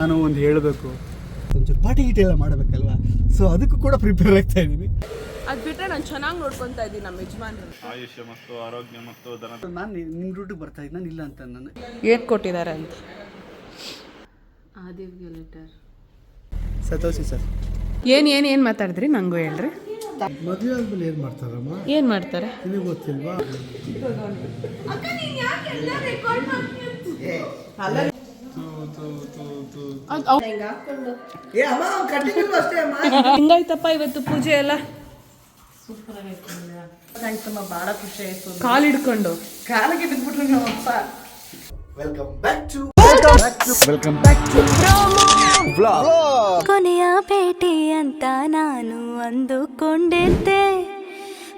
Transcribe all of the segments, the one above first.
ನಾನು ಒಂದು ಹೇಳಬೇಕು, ಒಂಚೂರು ಪಾರ್ಟಿ ಗೀಟಿ ಎಲ್ಲ ಮಾಡಬೇಕಲ್ವಾ, ಸೊ ಅದಕ್ಕೂ ಕೂಡ ಪ್ರಿಪೇರ್ ಆಗ್ತಾ ಇದ್ದೀನಿ. ಅದು ಬಿಟ್ಟರೆ ನಾನು ಚೆನ್ನಾಗಿ ನೋಡ್ಕೊತಾ ಇದ್ದೀನಿ ನಮ್ಮ ಯಜಮಾನ್ರು. ಆಯುಷ್ಯ ಮತ್ತು ಆರೋಗ್ಯ ಮತ್ತು ಧನ. ನಾನು ನಿಮ್ಮ ರೂಟಿಗೆ ಬರ್ತಾ ಇದ್ದೀನಿ, ನಾನು ಇಲ್ಲ ಅಂತ ನಾನು ಏನು ಕೊಟ್ಟಿದ್ದಾರೆ ಅಂತ. ಆದಿವ್ಗೆ ಲೆಟರ್. ಸತೋಷಿ ಸರ್ ಏನು ಮಾತಾಡಿದ್ರಿ ನಂಗೂ ಹೇಳ್ರಿ. ಮದುವೆ ಆದ್ಮೇಲೆ ಏನು ಮಾಡ್ತಾರಮ್ಮ? ಏನು ಮಾಡ್ತಾರೆ ನಿಮಗೆ ಗೊತ್ತಿಲ್ವಾ? ಹೆಂಗಾಯ್ತಪ್ಪ ಇವತ್ತು ಪೂಜೆ ಎಲ್ಲ? ಭಾಳ ಖುಷಿ ಆಯ್ತು. ಕಾಲು ಹಿಡ್ಕೊಂಡು ಕಾಲಿಗೆ ಬಿದ್ಬಿಟ್ರು ನಮ್ಮಪ್ಪ. ವೆಲ್ಕಮ್ ಬ್ಯಾಕ್ ಟು ಕೊನೆಯ ಭೇಟಿ ಅಂತ ನಾನು ಅಂದುಕೊಂಡಿದ್ದೆ,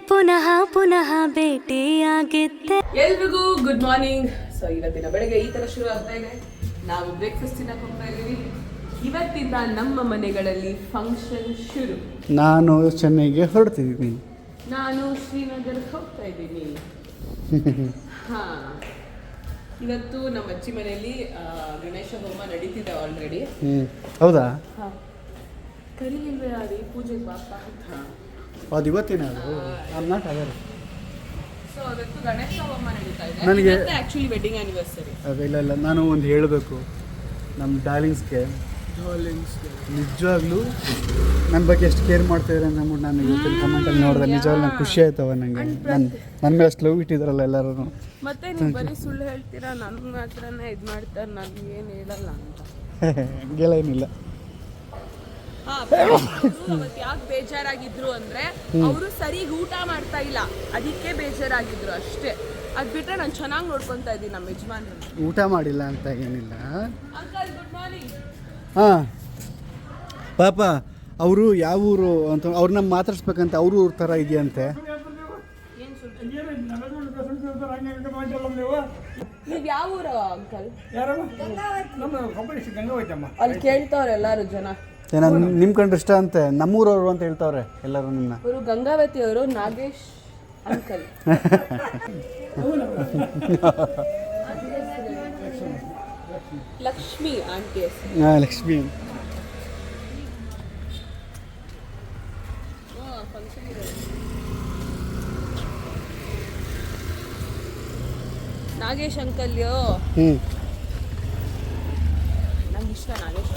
ಪುನಃ ಪುನಃ ಭೇಟಿಯಾಗಿದ್ದೆ. ಎಲ್ರಿಗೂ ಗುಡ್ ಮಾರ್ನಿಂಗ್. ಸೊ ಇವತ್ತಿನ ಬೆಳಗ್ಗೆ ಈ ತರ ಶುರು ಆಗ್ತಾ ಇದೆ. ನಾವು ಬ್ರೇಕ್ಫಾಸ್ಟ್ ತಿನ್ನಕ್ಕೆ ಹೋಗ್ತಾ ಇದ್ದೀವಿ. ಇವತ್ತಿಂದ ನಮ್ಮ ಮನೆಗಳಲ್ಲಿ ಫಂಕ್ಷನ್ ಶುರು. ನಾನು ಚೆನ್ನೈಗೆ ಹೊರಡ್ತಿದ್ದೀನಿ. ನಾನು ಶ್ರೀನಗರಕ್ಕೆ ಹೋಗ್ತಾ ಇದ್ದೀನಿ. ಹಾ, ಇವತ್ತು ನಮ್ಮ ಅಜ್ಜಿ ಮನೆಯಲ್ಲಿ ಗಣೇಶ ಹೋಮ ನಡೀತಿದೆ ಆಲ್ರೆಡಿ. ಹೌದಾ? ಕರೀಲಿಲ್ವೇ ಯಾರು ಪೂಜೆಗೆ ಪಾಪ ಅಂತ. ಅದು ಇವತ್ತಿನ ಅದು ಐ ನಾಟ್ ಅವೇರ್. ಸೊ ಇವತ್ತು ಗಣೇಶ ಹೋಮ ನಡೀತಾ ಇದೆ. ನನಗೆ ಆ್ಯಕ್ಚುಲಿ ವೆಡ್ಡಿಂಗ್ ಆ್ಯನಿವರ್ಸರಿ. ಇಲ್ಲ ನಾನು ಒಂದು ಹೇಳಬೇಕು, ನಮ್ಮ ಡಾರ್ಲಿಂಗ್ಸ್ಗೆ ನಿಜವಾಗ್ಲೂ ನನ್ನ ಬಗ್ಗೆ ಎಷ್ಟು ಕೇರ್ ಮಾಡ್ತಾಯಿದ್ದಾರೆ ಅಂದ್ಬಿಟ್ಟು ನಾನು ಇವತ್ತಿನ ಕಮೆಂಟಲ್ಲಿ ನೋಡಿದೆ. ನಿಜವಾಗ್ಲೂ ನಂಗೆ ಖುಷಿ ಆಯ್ತವ. ನನಗೆ ನನ್ನ ಮೇಲೆ ಅಷ್ಟು ಲವ್ ಇಟ್ಟಿದ್ದಾರಲ್ಲ ಎಲ್ಲರೂ. ಮತ್ತೆ ನೀವು ಬರೀ ಸುಳ್ಳು ಹೇಳ್ತೀರಾ, ನನ್ನ ಮಾತ್ರನೇ ಇದು ಮಾಡ್ತಾರೆ, ನನಗೆ ಏನು ಹೇಳಲ್ಲ ಅಂತ. ಹಂಗೆಲ್ಲ ಏನಿಲ್ಲ. ಯಾಕೆ ಬೇಜಾರಾಗಿದ್ರು ಅಂದ್ರೆ ಅವರು ಸರಿಗ್ ಊಟ ಮಾಡ್ತಾ ಇಲ್ಲ, ಅದಕ್ಕೆ ಬೇಜಾರಾಗಿದ್ರು ಅಷ್ಟೇ. ಅದ್ ಬಿಟ್ರೆ ನಾನು ಚೆನ್ನಾಗಿ ನೋಡ್ಕೊಂತಾ ಇದ್ದೀನಿ ನಮ್ಮ ಯಜಮಾನ್ರು. ಊಟ ಮಾಡಿಲ್ಲ ಅಂತ ಏನಿಲ್ಲ. Uncle good morning. ಹಾಂ ಪಾಪ ಅವರು ಯಾವ ಊರು ಅಂತ ಅವ್ರನ್ನ ಮಾತಾಡ್ಸ್ಬೇಕಂತ ಅವ್ರ ಊರ ಥರ ಇದೆಯಂತೆ. ನೀವು ಯಾವ ಊರು ಅಂಕಲ್? ಅಲ್ಲಿ ಕೇಳ್ತಾವ್ರೆ ಎಲ್ಲರೂ ಜನ. ನಾನು ನಿಮ್ಮ ಕಂಡ್ರೆ ಇಷ್ಟ ಅಂತೆ, ನಮ್ಮೂರವರು ಅಂತ ಹೇಳ್ತಾವ್ರೆ ಎಲ್ಲರೂ ನಿಮ್ಮನ್ನ. ಅವರು ಗಂಗಾವತಿ ಅವರು, ನಾಗೇಶ್ ಅಂಕಲ್. ಲಕ್ಷ್ಮಿ ಆಂಟಿ ಹೆಸರು. ಹಾಂ ಲಕ್ಷ್ಮಿ. ನಾಗೇಶ್ ಅಂಕಲ್ಯೋ ನಂಗೆ ಇಷ್ಟ ನಾಗೇಶ್,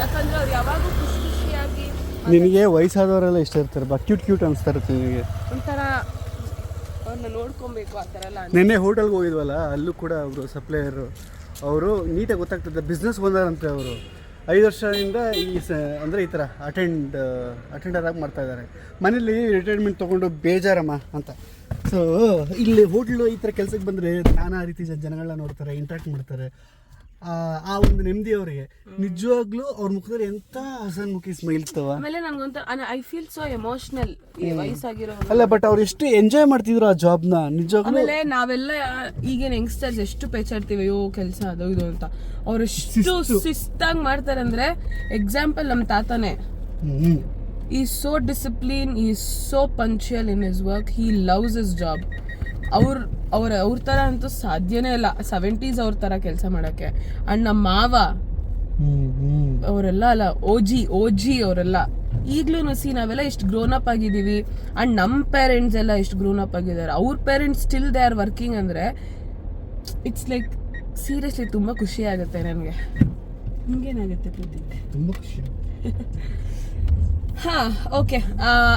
ಯಾಕಂದ್ರೆ ಅವ್ರು ಯಾವಾಗೂ ಖುಷಿಯಾಗಿ. ನಿನಗೆ ವಯಸ್ಸಾದವರೆಲ್ಲ ಇಷ್ಟ ಇರ್ತಾರೆ, ಕ್ಯೂಟ್ ಅನಿಸ್ತಾ ಇರುತ್ತೆ ನಿನಗೆ. ಒಂಥರ ಅವ್ರನ್ನ ನೋಡ್ಕೊಬೇಕು ಆ ಥರ ಎಲ್ಲ. ನಿನ್ನೆ ಹೋಟೆಲ್ಗೆ ಹೋಗಿದ್ವಲ್ಲ, ಅಲ್ಲೂ ಕೂಡ ಅವರು ಸಪ್ಲೈಯರು ಅವರು ನೀಟಾಗಿ ಗೊತ್ತಾಗ್ತದೆ ಬಿಸ್ನೆಸ್ ಬಂದಾರಂತೆ. ಅವರು 5 ವರ್ಷದಿಂದ ಅಂದರೆ ಈ ಥರ ಅಟೆಂಡರ್ ಆಗಿ ಮಾಡ್ತಾಯಿದ್ದಾರೆ. ಮನೇಲಿ ರಿಟೈರ್ಮೆಂಟ್ ತೊಗೊಂಡು ಬೇಜಾರಮ್ಮ ಅಂತ. ಸೊ ಇಲ್ಲಿ ಹೋಟ್ಲು ಈ ಥರ ಕೆಲಸಕ್ಕೆ ಬಂದರೆ ನಾನಾ ರೀತಿ ಜನಗಳನ್ನ ನೋಡ್ತಾರೆ, ಇಂಟ್ರಾಕ್ಟ್ ಮಾಡ್ತಾರೆ. ಆ ಒಂದು ನೆಮ್ಮದಿ ಅವರಿಗೆ ನಿಜವಾಗ್ಲೂ ಅವ್ರ ಮುಖದಲ್ಲಿ ಎಂಥ ಹಸನ್ಮುಖಿ ಸ್ಮೈಲ್ ಇರ್ತವ. ಆಮೇಲೆ ನನಗೊಂಥರ ಐ ಫೀಲ್ ಸೋ ಎಮೋಷನಲ್. ವಯಸ್ಸಾಗಿರೋ ಅಲ್ಲ, ಬಟ್ ಅವ್ರು ಎಷ್ಟು ಎಂಜಾಯ್ ಮಾಡ್ತಿದ್ರು ಆ ಜಾಬ್ನ ನಿಜವಾಗ್ಲೂ. ಆಮೇಲೆ ನಾವೆಲ್ಲ ಈಗೇನು ಯಂಗ್ಸ್ಟರ್ಸ್ ಎಷ್ಟು ಪೇಚಾಡ್ತೀವಿ, ಅಯ್ಯೋ ಕೆಲಸ ಅದು ಇದು ಅಂತ. ಅವ್ರು ಎಷ್ಟು ಶಿಸ್ತಾಗಿ ಮಾಡ್ತಾರೆ ಅಂದರೆ, ಎಕ್ಸಾಂಪಲ್ ನಮ್ಮ ತಾತನೇ. ಈ ಸೋ ಡಿಸಿಪ್ಲಿನ್, ಈ so punctual in his work, he loves his job. ಅವ್ರ ಥರ ಅಂತೂ ಸಾಧ್ಯನೇ ಇಲ್ಲ 70s ಅವ್ರ ಥರ ಕೆಲಸ ಮಾಡೋಕ್ಕೆ. ಆ್ಯಂಡ್ ನಮ್ಮ ಮಾವ ಅವರೆಲ್ಲ ಅಲ್ಲ, ಓಜಿ ಅವರೆಲ್ಲ ಈಗಲೂ ನಾವೆಲ್ಲ ಎಷ್ಟು ಗ್ರೋನ್ ಅಪ್ ಆಗಿದ್ದೀವಿ. ಆ್ಯಂಡ್ ನಮ್ಮ ಪೇರೆಂಟ್ಸ್ ಎಲ್ಲ ಎಷ್ಟು ಗ್ರೋನ್ ಅಪ್ ಆಗಿದ್ದಾರೆ. ಅವ್ರ parents still they are working ಅಂದರೆ ಇಟ್ಸ್ ಲೈಕ್ ಸೀರಿಯಸ್ಲಿ ತುಂಬ ಖುಷಿ ಆಗುತ್ತೆ ನನಗೆ. ನಿಮ್ಗೇನಾಗುತ್ತೆ ಪ್ರತಿ? ತುಂಬ ಖುಷಿ. ಹಾಂ, ಓಕೆ.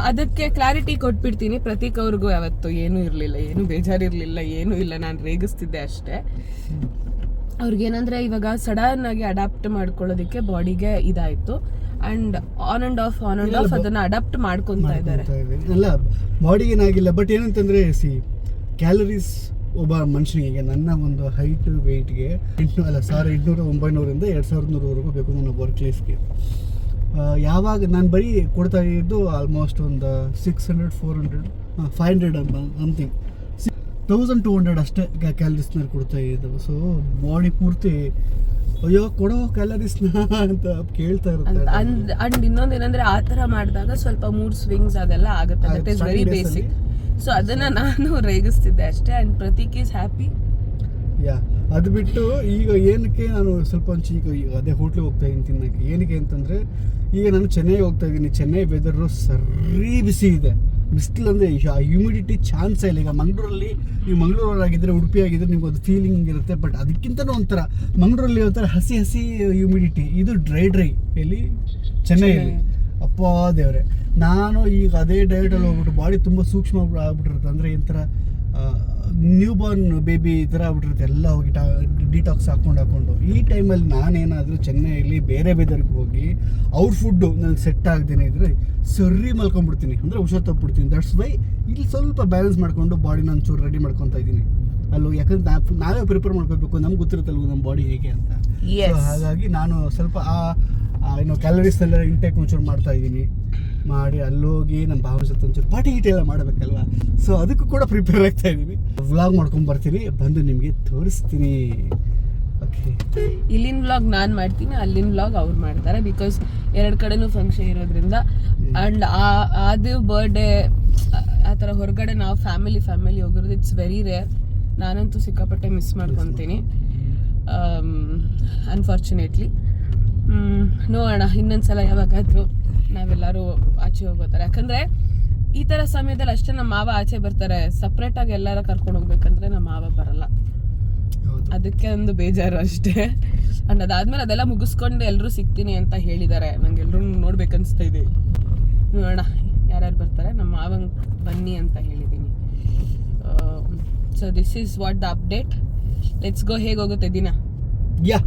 ಅದಕ್ಕೆ ಕ್ಲಾರಿಟಿ ಕೊಟ್ಬಿಡ್ತೀನಿ. ಪ್ರತೀಕ್ ಅವ್ರಿಗೂ ಯಾವತ್ತು ಏನೂ ಇರಲಿಲ್ಲ, ಏನೂ ಬೇಜಾರಿರಲಿಲ್ಲ, ಏನೂ ಇಲ್ಲ. ನಾನು ರೇಗಿಸ್ತಿದ್ದೆ ಅಷ್ಟೇ. ಅವ್ರಿಗೇನಂದರೆ ಇವಾಗ ಸಡನ್ ಆಗಿ ಅಡಾಪ್ಟ್ ಮಾಡ್ಕೊಳ್ಳೋದಕ್ಕೆ ಬಾಡಿಗೆ ಇದಾಯಿತು. ಆ್ಯಂಡ್ ಆನ್ ಆ್ಯಂಡ್ ಆಫ್ ಅದನ್ನು ಅಡಾಪ್ಟ್ ಮಾಡ್ಕೊತಾ ಇದ್ದಾರೆ. ಅಲ್ಲ, ಬಾಡಿಗೇನಾಗಿಲ್ಲ, ಬಟ್ ಏನಂತಂದರೆ ಕ್ಯಾಲರೀಸ್ ಒಬ್ಬ ಮನುಷ್ಯನಿಗೆ ನನ್ನ ಒಂದು ಹೈಟ್ ವೆಯ್ಟ್ಗೆ 1800 900 2100ವರೆಗೂ ಬೇಕು ನನ್ನ ವರ್ಕ್ ಲೈಫ್ಗೆ. ಯಾವಾಗ ನಾನು ಬರೀ ಕೊಡ್ತಾ ಇದ್ದು ಆಲ್ಮೋಸ್ಟ್ ಒಂದು 600 400 500 ಸಮಥಿಂಗ್ 1200 ಅಷ್ಟೇ ಕ್ಯಾಲರೀಸ್ನ ಕೊಡ್ತಾ ಇದ್ದವು. ಸೊ ಬಾಡಿ ಪೂರ್ತಿ ಅಯ್ಯೋ ಕೊಡೋ ಕ್ಯಾಲರೀಸ್ನ ಅಂತ ಕೇಳ್ತಾ ಇರುತ್ತೆ. ಅಂಡ್ ಇನ್ನೊಂದೇನಂದ್ರೆ ಆ ಥರ ಮಾಡಿದಾಗ ಸ್ವಲ್ಪ ಮೂಡ್ ಸ್ವಿಂಗ್ಸ್ ಅದೆಲ್ಲ ಆಗುತ್ತೆ. That is very basic. So ಅದನ್ನು ನಾನು ರೇಗಿಸ್ತಿದ್ದೆ ಅಷ್ಟೇ. And Prateek is happy. Yeah ಅದು ಬಿಟ್ಟು ಈಗ ಏನಕ್ಕೆ ನಾನು ಸ್ವಲ್ಪ ಈಗ ಅದೇ ಹೋಟ್ಲಿಗೆ ಹೋಗ್ತಾ ಇದ್ದೀನಿ ತಿನ್ನೋಕ್ಕೆ. ಏನಕ್ಕೆ ಅಂತಂದರೆ ಈಗ ನಾನು ಚೆನ್ನೈಗೆ ಹೋಗ್ತಾ ಇದ್ದೀನಿ. ಚೆನ್ನೈ ವೆದರು ಸರಿ ಬಿಸಿ ಇದೆ. ಬಿಸಿಲು ಅಂದರೆ ಹ್ಯೂಮಿಡಿಟಿ ಚಾನ್ಸೇ ಇಲ್ಲ. ಈಗ ಮಂಗಳೂರಲ್ಲಿ ನೀವು ಮಂಗಳೂರಾಗಿದ್ದರೆ, ಉಡುಪಿ ಆಗಿದ್ದರೆ ನಿಮ್ಗೆ ಒಂದು ಫೀಲಿಂಗ್ ಇರುತ್ತೆ. ಬಟ್ ಅದಕ್ಕಿಂತಲೂ ಒಂಥರ ಮಂಗಳೂರಲ್ಲಿ ಒಂಥರ ಹಸಿ ಹ್ಯೂಮಿಡಿಟಿ, ಇದು ಡ್ರೈ ಎಲ್ಲಿ ಚೆನ್ನೈಯಲ್ಲಿ. ಅಪ್ಪ ದೇವ್ರೆ, ನಾನು ಈಗ ಅದೇ ಡಯಟಲ್ಲಿ ಹೋಗ್ಬಿಟ್ಟು ಬಾಡಿ ತುಂಬ ಸೂಕ್ಷ್ಮ ಆಗ್ಬಿಟ್ಟಿರುತ್ತೆ. ಅಂದರೆ ಈ ಥರ ನ್ಯೂ ಬಾರ್ನ್ ಬೇಬಿ ಈ ಥರ ಆಗ್ಬಿಟ್ಟಿರುತ್ತೆ. ಎಲ್ಲ ಹೋಗಿ ಡಿಟಾಕ್ಸ್ ಹಾಕೊಂಡು ಈ ಟೈಮಲ್ಲಿ ನಾನೇನಾದರೂ ಚೆನ್ನೈಯಲ್ಲಿ ಬೇರೆ ವೆದರ್ಗೆ ಹೋಗಿ ಅವ್ರ ಫುಡ್ಡು ನನಗೆ ಸೆಟ್ ಆಗದೇನೆ ಇದ್ದರೆ ಸರಿ ಮಲ್ಕೊಂಡ್ಬಿಡ್ತೀನಿ, ಅಂದರೆ ಹುಷಾರು ತಪ್ಪಿಬಿಡ್ತೀನಿ. ದಟ್ಸ್ ವೈ ಇಲ್ಲಿ ಸ್ವಲ್ಪ ಬ್ಯಾಲೆನ್ಸ್ ಮಾಡಿಕೊಂಡು ಬಾಡಿನ ಒಂಚೂರು ರೆಡಿ ಮಾಡ್ಕೊತಾ ಇದ್ದೀನಿ ಅಲ್ಲೂ. ಯಾಕಂದ್ರೆ ನಾವೇ ಪ್ರಿಪೇರ್ ಮಾಡ್ಕೋಬೇಕು, ನಮ್ಗೆ ಗೊತ್ತಿರುತ್ತಲ್ವ ನಮ್ಮ ಬಾಡಿ ಹೇಗೆ ಅಂತ. So ಹಾಗಾಗಿ ನಾನು ಸ್ವಲ್ಪ ಏನು ಕ್ಯಾಲರೀಸ್ ಎಲ್ಲ ಇಂಟೇಕ್ ಒಂಚೂರು ಮಾಡ್ತಾ ಇದ್ದೀನಿ. ಮಾಡಿ ಅಲ್ಲೋಗಿ ನಮ್ಮ ಭಾವನ ಜೊತೆ ಒಂಚೂರು ಪಾರ್ಟಿ ಗೀಟಿ ಎಲ್ಲ ಮಾಡಬೇಕಲ್ವ. ಸೊ ಅದಕ್ಕೂ ಕೂಡ ಪ್ರಿಪೇರ್ ಆಗ್ತಾ ಇದ್ದೀನಿ. ವ್ಲಾಗ್ ಮಾಡ್ಕೊಂಡು ಬರ್ತೀನಿ, ಬಂದು ನಿಮಗೆ ತೋರಿಸ್ತೀನಿ. ಓಕೆ, ಇಲ್ಲಿನ ವ್ಲಾಗ್ ನಾನು ಮಾಡ್ತೀನಿ, ಅಲ್ಲಿನ ವ್ಲಾಗ್ ಅವ್ರು ಮಾಡ್ತಾರೆ. ಬಿಕಾಸ್ ಎರಡು ಕಡೆನೂ ಫಂಕ್ಷನ್ ಇರೋದ್ರಿಂದ. ಆ್ಯಂಡ್ ಅದು ಬರ್ಡೇ ಆ ಥರ ಹೊರಗಡೆ ನಾವು ಫ್ಯಾಮಿಲಿ ಹೋಗಿರೋದು ಇಟ್ಸ್ ವೆರಿ ರೇರ್. ನಾನಂತೂ ಸಿಕ್ಕಾಪಟ್ಟೆ ಮಿಸ್ ಮಾಡ್ಕೊತೀನಿ ಅನ್ಫಾರ್ಚುನೇಟ್ಲಿ. ನೋಡೋಣ ಇನ್ನೊಂದ್ಸಲ ಯಾವಾಗಾದರೂ ನಾವೆಲ್ಲರೂ ಆಚೆ ಹೋಗೋತಾರೆ. ಯಾಕಂದರೆ ಈ ಥರ ಸಮಯದಲ್ಲಿ ಅಷ್ಟೇ ನಮ್ಮ ಮಾವ ಆಚೆ ಬರ್ತಾರೆ. ಸಪ್ರೇಟಾಗಿ ಎಲ್ಲರ ಕರ್ಕೊಂಡು ಹೋಗ್ಬೇಕಂದ್ರೆ ನಮ್ಮ ಮಾವ ಬರಲ್ಲ, ಅದಕ್ಕೆ ಒಂದು ಬೇಜಾರು ಅಷ್ಟೇ. ಆ್ಯಂಡ್ ಅದಾದ್ಮೇಲೆ ಅದೆಲ್ಲ ಮುಗಿಸ್ಕೊಂಡು ಎಲ್ಲರೂ ಸಿಗ್ತೀನಿ ಅಂತ ಹೇಳಿದ್ದಾರೆ. ನಂಗೆ ಎಲ್ಲರೂ ನೋಡ್ಬೇಕನ್ನಿಸ್ತಾ ಇದೆ. ನೋಡೋಣ ಯಾರ್ಯಾರು ಬರ್ತಾರೆ. ನಮ್ಮ ಮಾವಂಗೆ ಬನ್ನಿ ಅಂತ ಹೇಳಿದ್ದೀನಿ. So this is what the update. Let's go. ಹೇಗೆ ಹೋಗುತ್ತೆ ದಿನ? ಯಾ,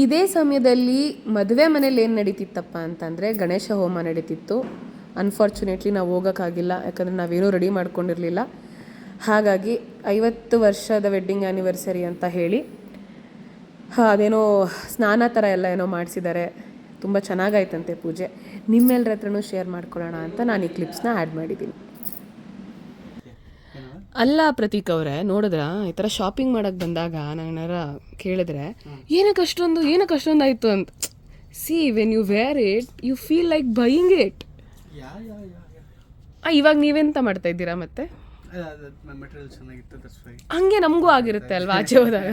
ಇದೇ ಸಮಯದಲ್ಲಿ ಮದುವೆ ಮನೇಲಿ ಏನು ನಡೀತಿತ್ತಪ್ಪ ಅಂತಂದರೆ ಗಣೇಶ ಹೋಮ ನಡೀತಿತ್ತು. ಅನ್ಫಾರ್ಚುನೇಟ್ಲಿ ನಾವು ಹೋಗೋಕ್ಕಾಗಿಲ್ಲ, ಯಾಕಂದರೆ ನಾವೇನೂ ರೆಡಿ ಮಾಡ್ಕೊಂಡಿರಲಿಲ್ಲ. ಹಾಗಾಗಿ 50 ವರ್ಷದ ವೆಡ್ಡಿಂಗ್ ಆ್ಯನಿವರ್ಸರಿ ಅಂತ ಹೇಳಿ ಅದೇನೋ ಸ್ನಾನ ಥರ ಎಲ್ಲ ಏನೋ ಮಾಡಿಸಿದ್ದಾರೆ. ತುಂಬ ಚೆನ್ನಾಗಾಯ್ತಂತೆ ಪೂಜೆ. ನಿಮ್ಮೆಲ್ಲರ ಹತ್ರನೂ ಶೇರ್ ಮಾಡ್ಕೊಳ್ಳೋಣ ಅಂತ ನಾನು ಈ ಕ್ಲಿಪ್ಸ್ನ ಆ್ಯಡ್ ಮಾಡಿದ್ದೀನಿ. ಅಲ್ಲ ಪ್ರತೀಕ್ ಅವರೇ, ನೋಡಿದ್ರ ಈ ಥರ ಶಾಪಿಂಗ್ ಮಾಡೋಕ್ಕೆ ಬಂದಾಗ ನಾನೇನಾರ ಕೇಳಿದ್ರೆ ಏನಕ್ಕೆ ಅಷ್ಟೊಂದು ಆಯಿತು ಅಂತ. See when you wear it you feel like buying it. ಇವಾಗ ನೀವೆಂತ ಮಾಡ್ತಾ ಇದ್ದೀರಾ ಮತ್ತೆ? ಮೆಟೀರಿಯಲ್ ಚೆನ್ನಾಗಿತ್ತು, ಹಂಗೆ ನಮಗೂ ಆಗಿರುತ್ತೆ ಅಲ್ವಾ ಆಚೆ ಹೋದಾಗ.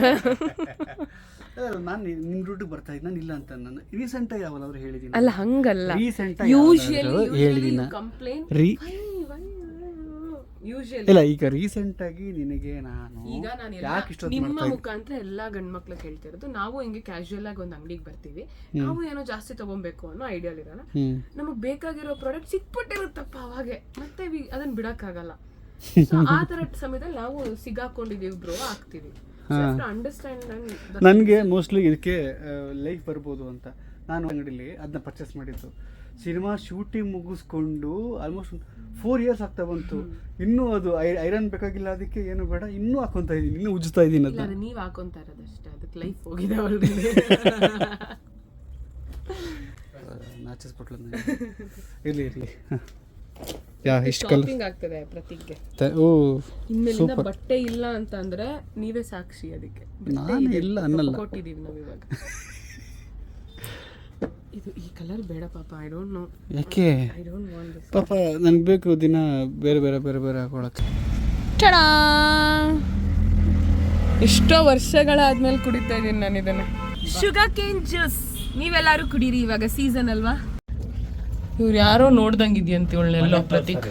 ನಾನು ನಿಮ್ಮ ರೂಟಿಗೆ ಬರ್ತಾ ಇದ್ದೆ, ನಾನು ಇಲ್ಲ ಅಂತ ನಾನು ರೀಸೆಂಟಾಗಿ ಯಾವಾಗಾದ್ರೂ ಹೇಳಿದ್ದೀನಿ? ಅಲ್ಲ ಹಂಗಲ್ಲ, ಹೇಳಿದ್ದೀನಿ ಇಲ್ಲ. ಈಗ ರೀಸೆಂಟಾಗಿ ನಿನಗೆ ನಾನು ಯಾಕೆ ಇಷ್ಟೊಂದು ನಿಮ್ಮ ಮುಖಾಂತರ ಎಲ್ಲ ಗಂಡು ಮಕ್ಳು ಕೇಳ್ತಿರೋದು. ನಾವು ಹಿಂಗೆ ಕ್ಯಾಶುಯಲ್ ಆಗಿ ಒಂದು ಅಂಗಡಿಗೆ ಬರ್ತೀವಿ, ನಾವು ಏನೋ ಜಾಸ್ತಿ ತಗೊಬೇಕು ಅನ್ನೋ ಐಡಿಯಲ್ ಇರಲ್ಲ. ನಮಗ್ ಬೇಕಾಗಿರೋ ಪ್ರಾಡಕ್ಟ್ ಸಿಕ್ಬಿಟ್ಟಿರುತ್ತಪ್ಪ ಅವಾಗೆ, ಮತ್ತೆ ಅದನ್ನ ಬಿಡಕ್ಕಾಗಲ್ಲ. ಆ ತರ ಸಮಯದಲ್ಲಿ ನಾವು ಸಿಗಾಕೊಂಡಿದೀವಿ ಬ್ರೋ, ಆಗ್ತೀವಿ. ನನಗೆ ಮೋಸ್ಟ್ಲಿ ಇದಕ್ಕೆ ಲೈಫ್ ಬರ್ಬೋದು ಅಂತ ನಾನು ಅಂಗಡಿಲಿ ಅದನ್ನ ಪರ್ಚೇಸ್ ಮಾಡಿದ್ದು. ಸಿನಿಮಾ ಶೂಟಿಂಗ್ ಮುಗಿಸ್ಕೊಂಡು ಆಲ್ಮೋಸ್ಟ್ 4 years ಆಗ್ತಾ ಬಂತು. ಇನ್ನೂ ಅದು ಐರನ್ ಬೇಕಾಗಿಲ್ಲ, ಅದಕ್ಕೆ ಏನು ಬೇಡ, ಇನ್ನೂ ಹಾಕೊಂತ ಇದ್ದೀನಿ, ಇನ್ನೂ ಉಜ್ತಾ ಇದ್ದೀನಿ. ಅದನ್ನ ನೀವು ಹಾಕೊಂತ ಇರೋದಷ್ಟೇ, ಅದಕ್ಕೆ ಲೈಫ್ ಹೋಗಿದೆ ಆಲ್ರೆಡಿ. ನಾಚಿಸ್ಬಿಟ್ಲು. ಇರಲಿ ಶಾಪಿಂಗ್ ಆಗ್ತದೆ ಪ್ರತಿಗೆ. ಇನ್ಮೇಲಿಂದ ಬಟ್ಟೆ ಇಲ್ಲ ಅಂತ ಅಂದ್ರೆ ನೀವೇ ಸಾಕ್ಷಿ. ಅದಕ್ಕೆ ನಾನು ಇಲ್ಲ ಅನ್ನಲ್ಲ, ಕೊಟ್ಟಿದೀವಿ ನಾವು ಇವಾಗ. ಇದು ಈ ಕಲರ್ ಬೇಡ ಪಾಪ, ಐ ಡೋಂಟ್ ನೋ ಯಾಕೆ. ಐ ಡೋಂಟ್ ವಾಂಟ್ ದಿಸ್ ಪಾಪ ನನಗೆ ಬೇಕು ದಿನ ಬೇರೆ ಹಾಕೊಳಕ್ಕೆ. ಚಡಾ, ಎಷ್ಟೋ ವರ್ಷಗಳಾದ್ಮೇಲೆ ಕುಡಿತಾ ಇದೀನಿ ನಾನು ಇದನ್ನ. ಶುಗರ್ ಕೇನ್ ಜ್ಯೂಸ್ ನೀವೆಲ್ಲರೂ ಕುಡೀರಿ, ಇವಾಗ ಸೀಸನ್ ಅಲ್ವಾ. ಇವ್ರು ಯಾರೋ ನೋಡ್ದಂಗಿದ್ಯಂತ ಇವಳನ್ನೆಲ್ಲೋ ಪ್ರತೀಕ್.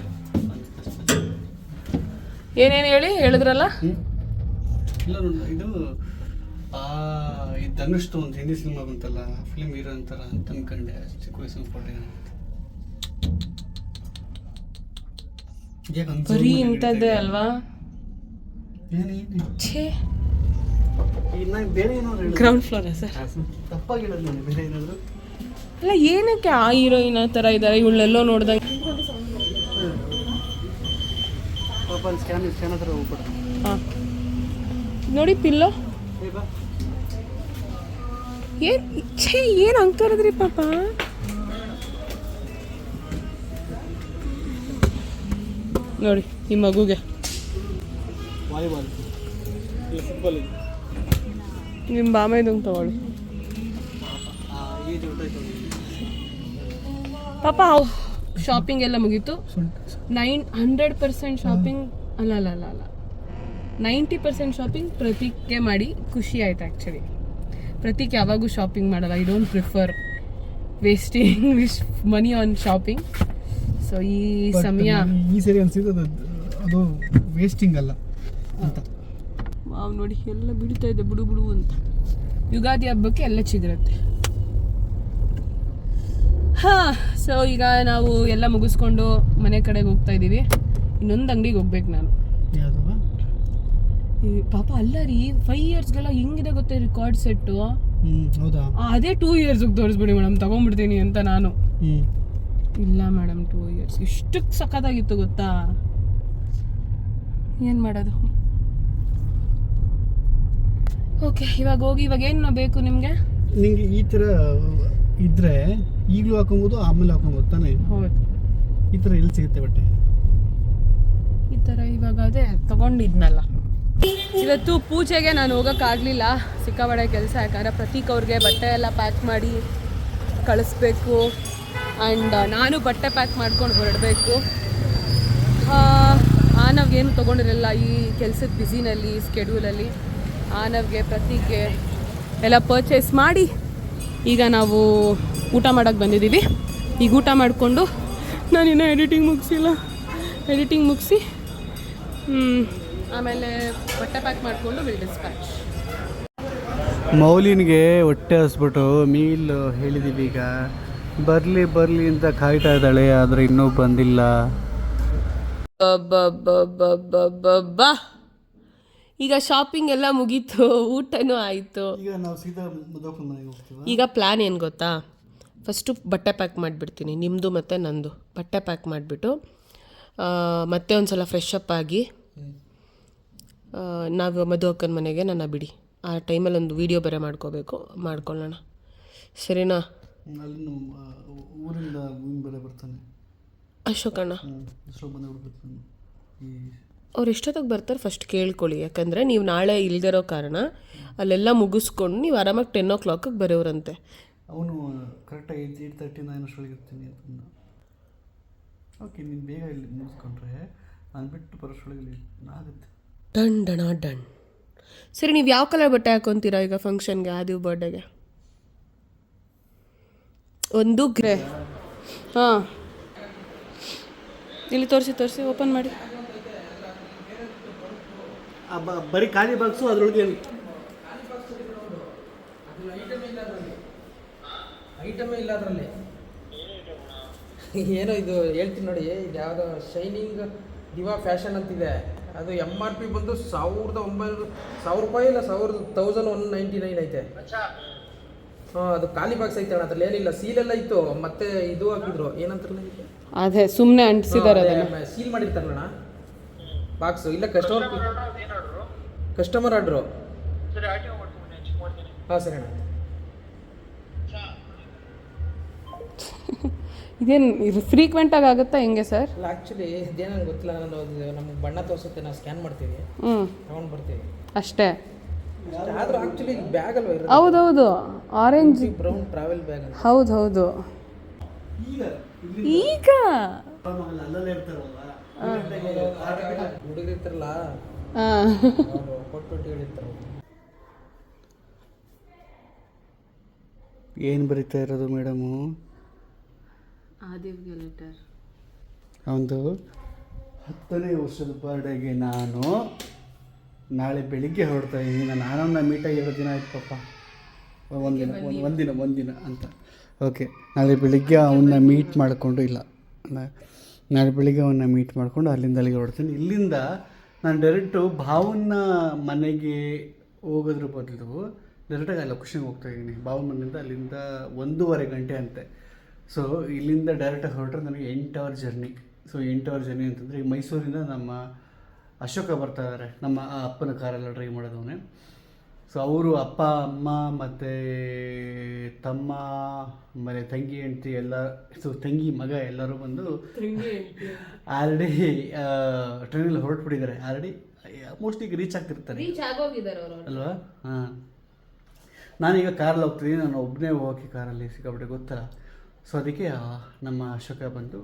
ಏನೇನು ಹೇಳಿದ್ರಲ್ಲ. ಇಲ್ಲ ಇದು ಧನುಷ್ದು ಒಂದು ಹಿಂದಿ ಸಿನಿಮಾ ಬಂತಲ್ಲ, ಫಿಲ್ಮ್ ಹೀರೋ ಅಂತಾರ ಅಂತ ಅನ್ಕೊಂಡೆ. ಚಿಕ್ಕ ವಯಸ್ಸು ಬರೀ ಇಂಥದ್ದೇ ಅಲ್ವಾ. ಬೇರೆ ಏನೋ ಗ್ರೌಂಡ್ ಫ್ಲೋರ್ ಸರ್, ತಪ್ಪಾಗಿ ಹೇಳೋದು ನಾನು. ಬೇರೆ ಏನಾದ್ರು ಅಲ್ಲ, ಏನಕ್ಕೆ ಆ ಹೀರೋಯಿನ್ ಆ ಥರ ಇದ್ದಾರೆ ಇವಳೆಲ್ಲೋ ನೋಡ್ದಂಗೆ. ಪಾಪ ಸ್ಕ್ಯಾನ್ ಹತ್ರ ಹೋಗ್ಬಿಡ. ಹಾಂ ನೋಡಿ ಪಿಲ್ಲೋ. ಏನು ಹಂಗೆ ತೋರಿದ್ರಿ ಪಾಪ. ನೋಡಿ ಈ ಮಗುಗೆ ವಾಲಿಬಾಲ್ ಇಲ್ಲ ಫುಟ್ಬಾಲ್ ಇದೆ. ನಿಮ್ಮ ಬಾಮ ಇದಂಗೆ ತಗೊಳ್ಳಿ ಪಾಪ. ಶಾಪಿಂಗ್ ಎಲ್ಲ ಮುಗೀತು. 100% ಶಾಪಿಂಗ್ ಅಲ್ಲ 90% ಶಾಪಿಂಗ್ ಪ್ರತೀಕ್ಗೆ ಮಾಡಿ ಖುಷಿ ಆಯ್ತು ಆ್ಯಕ್ಚುಲಿ. ಪ್ರತೀಕ್ ಯಾವಾಗೂ ಶಾಪಿಂಗ್ ಮಾಡಲ್ಲ. I don't prefer wasting money on shopping. So ಈ ಸಮಯ ಈ ಸರಿ ಅನ್ಸಿದ್ದು ಅದು ವೇಸ್ಟಿಂಗ್ ಅಲ್ಲ ಅಂತ. ವಾವ್ ನೋಡಿ ಎಲ್ಲ ಬಿಡ್ತಾ ಇದೆ ಬುಡು ಬುಡು ಅಂತ. ಯುಗಾದಿ ಹಬ್ಬಕ್ಕೆ ಎಲ್ಲ ಚಿಗುರುತ್ತೆ. ಹಾಂ, ಸೊ ಈಗ ನಾವು ಎಲ್ಲ ಮುಗಿಸ್ಕೊಂಡು ಮನೆ ಕಡೆಗೆ ಹೋಗ್ತಾ ಇದ್ದೀವಿ. ಇನ್ನೊಂದು ಅಂಗಡಿಗೆ ಹೋಗ್ಬೇಕು ನಾನು. ಯಾವುದು? ಪಾಪ ಅಲ್ಲ ರೀ, 5 ಇಯರ್ಸ್ಗೆಲ್ಲ ಹಿಂಗಿದೆ ಗೊತ್ತೇ ರಿಕಾರ್ಡ್ ಸೆಟ್ಟು. ಹೌದಾ? ಅದೇ 2 ಇಯರ್ಸ್ಗೆ ತೋರಿಸ್ಬಿಡಿ ಮೇಡಮ್, ತಗೊಂಡ್ಬಿಡ್ತೀನಿ ಅಂತ ನಾನು. ಇಲ್ಲ ಮೇಡಮ್, 2 ಇಯರ್ಸ್ ಇಷ್ಟಕ್ಕೆ ಸಖತ್ತಾಗಿತ್ತು ಗೊತ್ತಾ. ಏನು ಮಾಡೋದು? ಓಕೆ, ಇವಾಗ ಹೋಗಿ ಇವಾಗ ಏನು ಬೇಕು ನಿಮಗೆ? ನಿಂಗೆ ಈ ಥರ ಇದ್ರೆ ಈಗಲೂ ಹಾಕೊಬೋದು, ಆಮೇಲೆ ಹಾಕೊಬೋದು ತಾನೆ? ಹೌದು. ಈ ಥರ ಎಲ್ಲಿ ಸಿಗುತ್ತೆ ಬಟ್ಟೆ? ಈ ಥರ ಇವಾಗ ಅದೇ ತಗೊಂಡಿದ್ನಲ್ಲ. ಇವತ್ತು ಪೂಜೆಗೆ ನಾನು ಹೋಗೋಕ್ಕಾಗಲಿಲ್ಲ, ಸಿಕ್ಕಾಪಟ್ಟೆ ಕೆಲಸ. ಯಾಕಂದರೆ ಪ್ರತೀಕ್ ಅವ್ರಿಗೆ ಬಟ್ಟೆ ಎಲ್ಲ ಪ್ಯಾಕ್ ಮಾಡಿ ಕಳಿಸ್ಬೇಕು. ಆ್ಯಂಡ್ ನಾನು ಬಟ್ಟೆ ಪ್ಯಾಕ್ ಮಾಡ್ಕೊಂಡು ಹೊರಡಬೇಕು. ಆನವ್ಗೇನು ತೊಗೊಂಡಿರಲ್ಲ ಈ ಕೆಲಸದ ಬ್ಯುಸಿನಲ್ಲಿ, ಸ್ಕೆಡ್ಯೂಲಲ್ಲಿ. ಆನವ್ಗೆ ಪ್ರತೀಕ್ಗೆ ಎಲ್ಲ ಪರ್ಚೇಸ್ ಮಾಡಿ ಈಗ ನಾವು ಊಟ ಮಾಡೋಕ್ಕೆ ಬಂದಿದ್ದೀವಿ. ಈಗ ಊಟ ಮಾಡಿಕೊಂಡು ನಾನಿನ್ನೂ ಎಡಿಟಿಂಗ್ ಮುಗಿಸಿ ಆಮೇಲೆ ಬಟ್ಟೆ ಪ್ಯಾಕ್ ಮಾಡಿಕೊಂಡು ವಿಲ್ ಡಿಸ್ಪ್ಯಾಚ್. ಮೌಲಿನ್ಗೆ ಹೊಟ್ಟೆ ಹಸ್ಬಿಟ್ಟು ಮೀಲ್ ಹೇಳಿದ್ದೀವಿ. ಈಗ ಬರಲಿ ಅಂತ ಕಾಯ್ತಾ ಇದ್ದಾಳೆ, ಆದರೆ ಇನ್ನೂ ಬಂದಿಲ್ಲ. ಈಗ ಶಾಪಿಂಗ್ ಎಲ್ಲ ಮುಗೀತು, ಊಟನೂ ಆಯಿತು. ಈಗ ನಾವು ಸೀದಾ ಮಧುವಪ್ಪನ ಮನೆಗೆ ಹೋಗ್ತೀವಿ. ಈಗ ಪ್ಲ್ಯಾನ್ ಏನು ಗೊತ್ತಾ, ಫಸ್ಟು ಬಟ್ಟೆ ಪ್ಯಾಕ್ ಮಾಡಿಬಿಡ್ತೀನಿ, ನಿಮ್ಮದು ಮತ್ತು ನಂದು. ಬಟ್ಟೆ ಪ್ಯಾಕ್ ಮಾಡಿಬಿಟ್ಟು ಮತ್ತೆ ಒಂದು ಸಲ ಫ್ರೆಶ್ ಅಪ್ ಆಗಿ ನಾವು ಮಧುವಕ್ಕನ ಮನೆಗೆ ನನ್ನ ಬಿಡಿ. ಆ ಟೈಮಲ್ಲಿ ಒಂದು ವೀಡಿಯೋ ಬೇರೆ ಮಾಡ್ಕೊಳ್ಳೋಣ, ಸರಿನಾ? ಅಲ್ಲಿ ಊರಿಂದ ಬೇರೆ ಬರ್ತಾನೆ ಅಶೋಕಣ್ಣ. ಅವ್ರು ಎಷ್ಟೊತ್ತಿಗೆ ಬರ್ತಾರೆ ಫಸ್ಟ್ ಕೇಳ್ಕೊಳ್ಳಿ, ಯಾಕಂದರೆ ನೀವು ನಾಳೆ ಇಲ್ದಿರೋ ಕಾರಣ ಅಲ್ಲೆಲ್ಲ ಮುಗಿಸ್ಕೊಂಡು ನೀವು ಆರಾಮಾಗಿ 10 o'clock ಬರೋರಂತೆ. ಅವನು ಕರೆಕ್ಟಾಗಿ 8:39 ಅಷ್ಟೊಳಗೆ ಇರ್ತೀನಿ ಅಂತ. ಓಕೆ, ನೀನು ಬೇಗ ಇಲ್ಲಿ ಮುಗಿಸ್ಕೊಂಡ್ರೆ ನಾನು ಬಿಟ್ಟು ಬರೋಷ್ಟೊಳಗೆ ಆಗುತ್ತೆ. ಡನ್. ಸರಿ, ನೀವು ಯಾವ ಕಲರ್ ಬಟ್ಟೆ ಹಾಕೊತೀರಾ ಈಗ ಫಂಕ್ಷನ್ಗೆ, ಆದಿವ್ ಬರ್ಡೇಗೆ? ಒಂದು ಗ್ರೇ. ಹಾಂ, ಇಲ್ಲಿ ತೋರಿಸಿ ಓಪನ್ ಮಾಡಿ. ಬರೀ ಖಾಲಿ ಬಾಕ್ಸು, ಅದರೊಳಗೆ ಐಟಮೇ ಇಲ್ಲ ಅದರಲ್ಲಿ. ಏನೋ ಇದು ಹೇಳ್ತೀನಿ ನೋಡಿ, ಇದು ಯಾವುದೋ ಶೈನಿಂಗ್ ದಿವಾ ಫ್ಯಾಷನ್ ಅಂತಿದೆ. ಅದು MRP ಬಂದು 1,900 ರೂಪಾಯಿ ಇಲ್ಲ 1,199 ಐತೆ. ಹಾಂ, ಅದು ಖಾಲಿ ಬಾಕ್ಸ್ ಐತೆ ಅಣ್ಣ, ಅದ್ರಲ್ಲಿ ಏನಿಲ್ಲ. ಸೀಲೆಲ್ಲ ಇತ್ತು, ಮತ್ತೆ ಇದು ಹಾಕಿದ್ರು, ಏನಂತಾರಲ್ಲ ಅದೇ ಸುಮ್ಮನೆ ಅಂಟಿಸಿದ್ದಾರೆ, ಸೀಲ್ ಮಾಡಿರ್ತಾರಣ್ಣ ಬಾಕ್ಸು. ಇಲ್ಲ ಕಸ್ಟಮರ್ ಆರ್ಡ್ರು. ಹಾಂ ಸರಿ ಅಣ್ಣ. ಇದೇನು ಇದು ಫ್ರೀಕ್ವೆಂಟಾಗಿ ಆಗುತ್ತಾ ಹೆಂಗೆ ಸರ್? ಇಲ್ಲ, ಆ್ಯಕ್ಚುಲಿ ಇದೇನೋ ಗೊತ್ತಿಲ್ಲ. ನಾನು ನಮ್ಗೆ ಬಣ್ಣ ತೋರಿಸುತ್ತೆ, ನಾವು ಸ್ಕ್ಯಾನ್ ಮಾಡ್ತೀವಿ, ತಗೊಂಡು ಬರ್ತೀವಿ ಅಷ್ಟೇ. ಆದರೂ ಆ್ಯಕ್ಚುಲಿ ಬ್ಯಾಗ್ ಅಲ್ವಾ ಇರೋದು? ಹೌದೌದು, ಆರೆಂಜ್ ಬ್ರೌನ್ ಟ್ರಾವೆಲ್ ಬ್ಯಾಗ್ ಅಂತ. ಹೌದು. ಈಗ ಹುಡುಗಿರ್ತಾರಲ್ಲ, ಕೊಟ್ಟು ಹೇಳಿರ್ತಾರೆ. ಏನು ಬರೀತಾ ಇರೋದು ಮೇಡಮು? ಆದಿವ್ಗೆ ಲೆಟರ್. ಅವನದು 10ನೇ ವರ್ಷದ ಬರ್ಡೇಗೆ ನಾನು ನಾಳೆ ಬೆಳಿಗ್ಗೆ ಹೊರಡ್ತಾ ಇದ್ದೀನಿ. ನಾನು ಆನಂದ ಮೀಟಾಗಿ 2 ದಿನ ಆಯ್ತು ಪಾಪ, ಒಂದಿನ ಅಂತ. ಓಕೆ, ನಾಳೆ ಬೆಳಿಗ್ಗೆ ಅವನ್ನ ಮೀಟ್ ಮಾಡಿಕೊಂಡು ನಾಳೆ ಬೆಳಿಗ್ಗೆ ಅವನ್ನ ಮೀಟ್ ಮಾಡಿಕೊಂಡು ಅಲ್ಲಿಂದ ಅಲ್ಲಿಗೆ ಹೊರಡ್ತೀನಿ. ಇಲ್ಲಿಂದ ನಾನು ಡೈರೆಕ್ಟು ಭಾವನ ಮನೆಗೆ ಹೋಗೋದ್ರ ಬದಲು ಡೈರೆಕ್ಟಾಗಿ ಆ ಲೊಕೇಶನ್ಗೆ ಹೋಗ್ತಾಯಿದ್ದೀನಿ. ಭಾವನ ಮನೆಯಿಂದ ಅಲ್ಲಿಂದ 1.5 ಗಂಟೆ ಅಂತೆ. ಸೊ ಇಲ್ಲಿಂದ ಡೈರೆಕ್ಟಾಗಿ ಹೊರಟ್ರೆ ನನಗೆ 8 hour journey. So 8 hour journey ಅಂತಂದರೆ ಈಗ ಮೈಸೂರಿಂದ ನಮ್ಮ ಅಶೋಕ ಬರ್ತಾ ಇದ್ದಾರೆ, ನಮ್ಮ ಅಪ್ಪನ ಕಾರೆಲ್ಲ ಡ್ರೈವ್ ಮಾಡೋದವನೇ. ಸೊ ಅವರು ಅಪ್ಪ ಅಮ್ಮ ಮತ್ತು ತಮ್ಮ ಆಮೇಲೆ ತಂಗಿ ಹೆಂಡ್ತಿ ಎಲ್ಲ, ಸೊ ತಂಗಿ ಮಗ ಎಲ್ಲರೂ ಬಂದು ಆಲ್ರೆಡಿ ಟ್ರೈನಲ್ಲಿ ಹೊರಟ್ಬಿಟ್ಟಿದ್ದಾರೆ. ಆಲ್ರೆಡಿ ಮೋಸ್ಟ್ಲಿ ಈಗ ರೀಚ್ ಆಗ್ತಿರ್ತಾರೆ ಅಲ್ವಾ? ಹಾಂ, ನಾನೀಗ ಕಾರಲ್ಲಿ ಹೋಗ್ತಿದ್ದೀನಿ. ನಾನು ಒಬ್ಬನೇ ಹೋಗೋಕ್ಕೆ ಕಾರಲ್ಲಿ ಸಿಕ್ಕಾಬಿಟ್ಟೆ ಗೊತ್ತಲ್ಲ. ಸೊ ಅದಕ್ಕೆ ನಮ್ಮ ಅಶೋಕ ಬಂದು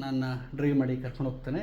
ನನ್ನ ಡ್ರೈವ್ ಮಾಡಿ ಕರ್ಕೊಂಡು ಹೋಗ್ತಾನೆ.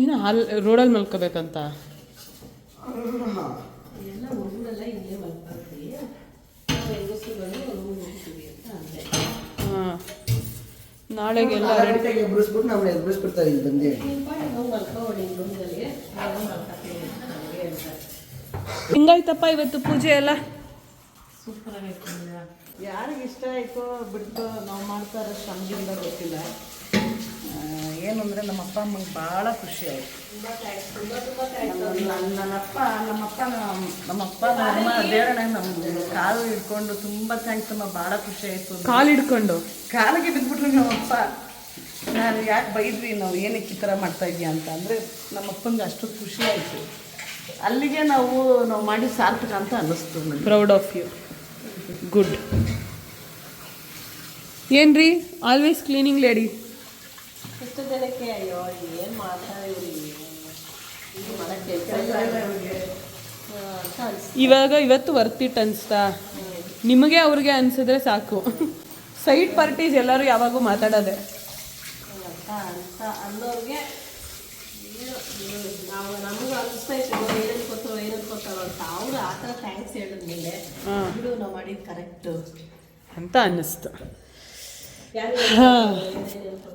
ಏನು ರೋಡಲ್ಲಿ ಮಲ್ಕೋಬೇಕಂತ? ಹಾಂ, ನಾಳೆಗೆಲ್ಲ ರೆಡಿ. ಎಬ್ಬಿಸ್ಬಿಟ್ಟು ನಾವು ಎಬ್ಬಿಸ್ಬಿಡ್ತಾರೆ ಇಲ್ಲಿ ಬಂದು. ಹಿಂಗಾಯ್ತಪ್ಪ ಇವತ್ತು ಪೂಜೆ ಎಲ್ಲ? ಯಾರಿಗೆ ಇಷ್ಟ ಆಯಿತೋ ಬಿಡ್ತೋ, ನಾವು ಮಾಡ್ತಾರೋ ಶ್ರಮದಿಂದ ಗೊತ್ತಿಲ್ಲ. ಏನು ಅಂದರೆ ನಮ್ಮ ಅಪ್ಪ ಅಮ್ಮಂಗೆ ಭಾಳ ಖುಷಿ ಆಯಿತು. ನಮ್ಮಪ್ಪ ನಮ್ಮ ದೇವರಣ್ಣ ನಮ್ಮ ಕಾಲು ಹಿಡ್ಕೊಂಡು ತುಂಬ ಥ್ಯಾಂಕ್ಸ್ ಅಮ್ಮ, ಭಾಳ ಖುಷಿ ಆಯಿತು. ಕಾಲು ಹಿಡ್ಕೊಂಡು ಕಾಲಿಗೆ ಬಿದ್ದುಬಿಟ್ರು ನಮ್ಮಪ್ಪ. ನಾನು ಯಾಕೆ ಬೈದ್ವಿ, ನಾವು ಏನಕ್ಕೆ ಈ ಥರ ಮಾಡ್ತಾಯಿದ್ಯಾ ಅಂತ. ಅಂದರೆ ನಮ್ಮಪ್ಪಂಗೆ ಅಷ್ಟು ಖುಷಿ ಆಯಿತು. ಅಲ್ಲಿಗೆ ನಾವು ಮಾಡಿ ಸಾರ್ಥಕ ಅಂತ ಅನ್ನಿಸ್ತು ನನಗೆ. Proud of you, good. ಏನ್ರಿ ಆಲ್ವೇಸ್ ಕ್ಲೀನಿಂಗ್ ಲೇಡಿ? ಎಷ್ಟು ಜನಕ್ಕೆ ಅಯ್ಯೋ ಏನು ಮಾಡ್ತಾ ಇವ್ರಿ ಇವತ್ತು ವರ್ತ್ ಇಟ್ ಅನಿಸ್ತಾ ನಿಮಗೆ? ಅವ್ರಿಗೆ ಅನಿಸಿದ್ರೆ ಸಾಕು. ಸೈಡ್ ಪಾರ್ಟೀಸ್ ಎಲ್ಲರೂ ಯಾವಾಗೂ ಮಾತಾಡೋದೆ ಅನ್ನೋರಿಗೆ ನಾವು ನಮಗೂ ಅನಿಸ್ತಾ ಇತ್ತು ಏನಂತ ಕೊಡ್ತಾರೋ ಅಂತ. ಅವರು ಆ ಥರ ಥ್ಯಾಂಕ್ಸ್ ಹೇಳಿದ್ಮೇಲೆ ಬಿಡು ನಾವು ಮಾಡಿದ್ದು ಕರೆಕ್ಟು ಅಂತ ಅನ್ನಿಸ್ತು.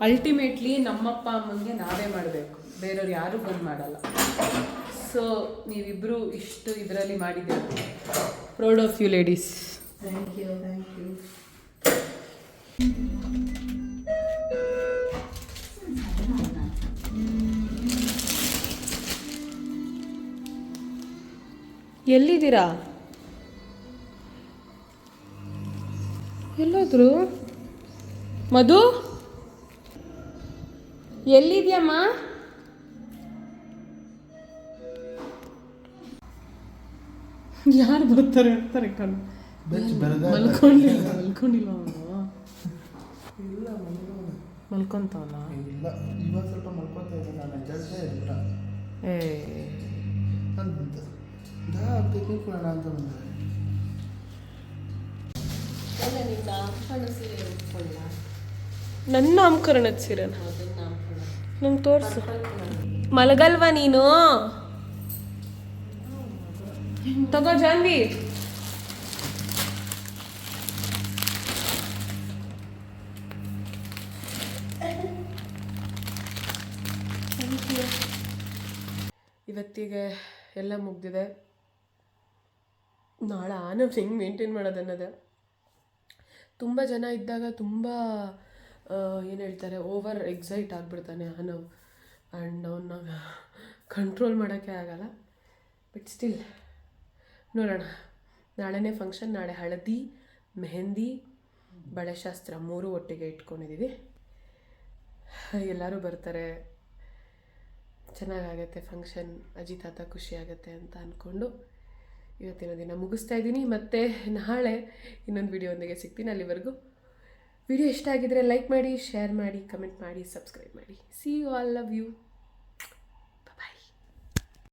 ಅಲ್ಟಿಮೇಟ್ಲಿ ನಮ್ಮಪ್ಪ ಅಮ್ಮಂಗೆ ನಾವೇ ಮಾಡಬೇಕು, ಬೇರೆಯವ್ರು ಯಾರೂ ಬಂದು ಮಾಡಲ್ಲ. ಸೊ ನೀವಿಬ್ಬರು ಇಷ್ಟು ಇದರಲ್ಲಿ ಮಾಡಿದ್ದೀರ. Proud of you ladies. Thank you, thank you. ಎಲ್ಲಿದ್ದೀರಾ? ಎಲ್ಲೋದ್ರು? ಮಧು ಎಲ್ಲಿದ್ಯಮ್ಮ? ಯಾರು ಬರ್ತಾರೆ ಇರ್ತಾರೆ ಕಣ್ಣು ಮಲ್ಕೊಂಡಿಲ್ಲ ಅವನು. ಮಲ್ಕೊಂತವನ? ಇಲ್ಲ, ಇವಾಗ ಸ್ವಲ್ಪ ಮಲ್ಕೊತಾ ಇದ್ದೆ ನಾನು. ಜಾಸ್ತಿ ಇಲ್ಲ ತೆಗೆದುಕೊಳ್ಳೋಣ ಅಂತ ಬಂದೆ. ನನ್ನ ನಾಮಕರಣದ ಸೀರೆ ನಂಗೆ ತೋರಿಸು. ಮಲಗಲ್ವಾ ನೀನು? ತಗೋ ಜಾನ್ವಿ. ಇವತ್ತಿಗೆ ಎಲ್ಲ ಮುಗ್ದಿದೆ. ನಾಳೆ ನಾವು ಹೆಂಗೆ ಮೇಂಟೈನ್ ಮಾಡೋದನ್ನೋದೇ. ತುಂಬ ಜನ ಇದ್ದಾಗ ತುಂಬ ಏನು ಹೇಳ್ತಾರೆ, ಓವರ್ ಎಕ್ಸೈಟ್ ಆಗಿಬಿಡ್ತಾನೆ ಆನವ್. ಆ್ಯಂಡ್ ಅವನ್ನ ಕಂಟ್ರೋಲ್ ಮಾಡೋಕ್ಕೆ ಆಗಲ್ಲ. ಬಟ್ ಸ್ಟಿಲ್ ನೋಡೋಣ. ನಾಳೆನೇ ಫಂಕ್ಷನ್. ನಾಳೆ ಹಳದಿ, ಮೆಹಂದಿ, ಬಳೆಶಾಸ್ತ್ರ 3 ಒಟ್ಟಿಗೆ ಇಟ್ಕೊಂಡಿದ್ದೀವಿ. ಎಲ್ಲರೂ ಬರ್ತಾರೆ, ಚೆನ್ನಾಗಾಗತ್ತೆ ಫಂಕ್ಷನ್. ಅಜ್ಜಿ ತಾತ ಖುಷಿ ಆಗುತ್ತೆ ಅಂತ ಅಂದ್ಕೊಂಡು ಇವತ್ತಿನ ದಿನ ಮುಗಿಸ್ತಾ ಇದ್ದೀನಿ. ಮತ್ತು ನಾಳೆ ಇನ್ನೊಂದು ವಿಡಿಯೋದೊಂದಿಗೆ ಸಿಗ್ತೀನಿ. ಅಲ್ಲಿವರೆಗೂ ವಿಡಿಯೋ ಇಷ್ಟ ಆಗಿದ್ರೆ ಲೈಕ್ ಮಾಡಿ, ಶೇರ್ ಮಾಡಿ, ಕಮೆಂಟ್ ಮಾಡಿ, ಸಬ್ಸ್ಕ್ರೈಬ್ ಮಾಡಿ. See you all, love you.